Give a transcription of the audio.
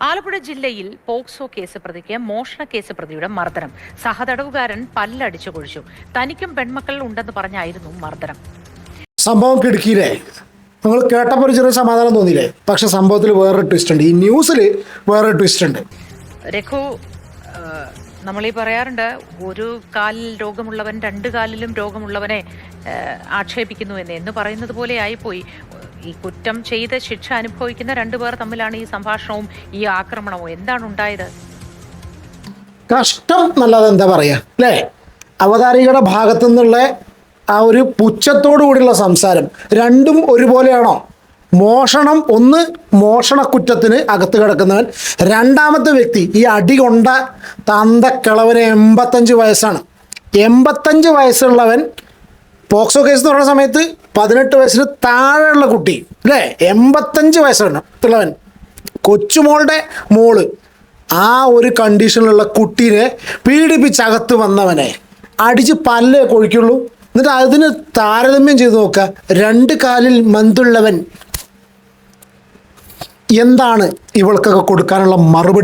ആലപ്പുഴ ജില്ലയിൽ POCSO case പ്രതിക്ക് മോഷണ കേസ് പ്രതിയുടെ മർദ്ദനം. സഹതടവുകാരൻ പല്ലടിച്ചു കൊഴിച്ചു. തനിക്കും പെൺമക്കൾ ഉണ്ടെന്ന് പറഞ്ഞായിരുന്നു മർദ്ദനം. സംഭവം കിടക്കിയില്ലേ? നിങ്ങൾ കേട്ടപ്പോൾ ഒരു ചെറിയ സമാധാനം തോന്നിയില്ലേ? പക്ഷെ സംഭവത്തിൽ വേറൊരു ട്വിസ്റ്റ് ഉണ്ട്. ഈ ന്യൂസിൽ വേറൊരു ട്വിസ്റ്റ് ഉണ്ട്. രഘു, നമ്മളീ പറയാറുണ്ട്, ഒരു കാലിൽ രോഗമുള്ളവൻ രണ്ട് കാലിലും രോഗമുള്ളവനെ ആക്ഷേപിക്കുന്നു എന്ന് പറയുന്നത് പോലെ ആയിപ്പോയി. ഈ കുറ്റം ചെയ്ത് ശിക്ഷ അനുഭവിക്കുന്ന രണ്ടുപേർ തമ്മിലാണ് ഈ സംഭാഷണവും ഈ ആക്രമണവും. എന്താണ് ഉണ്ടായത്? കഷ്ടം എന്നല്ലാതെ എന്താ പറയാ അല്ലേ? അവതാരികയുടെ ഭാഗത്തു നിന്നുള്ള ആ ഒരു പുച്ഛത്തോടു കൂടിയുള്ള സംസാരം രണ്ടും ഒരുപോലെയാണോ? മോഷണം, ഒന്ന് മോഷണക്കുറ്റത്തിന് അകത്ത് കിടക്കുന്നവൻ, രണ്ടാമത്തെ വ്യക്തി ഈ അടി കൊണ്ട തന്തക്കിളവന് 85 വയസ്സാണ്. 85 വയസ്സുള്ളവൻ പോക്സോ കേസ് എന്ന് പറയുന്ന സമയത്ത് 18 വയസ്സിന് താഴെയുള്ള കുട്ടി അല്ലേ? 85 വയസ്സാണ് ഉള്ളവൻ, കൊച്ചുമോളുടെ മോള്. ആ ഒരു കണ്ടീഷനിലുള്ള കുട്ടീനെ പീഡിപ്പിച്ചകത്ത് വന്നവനെ അടിച്ച് പല്ലേ കൊഴിക്കുള്ളൂ. എന്നിട്ട് അതിന് താരതമ്യം ചെയ്ത് നോക്കുക, രണ്ട് കാലിൽ മന്തുള്ളവൻ. എന്താണ് ഇവൾക്കൊക്കെ കൊടുക്കാനുള്ള മറുപടി?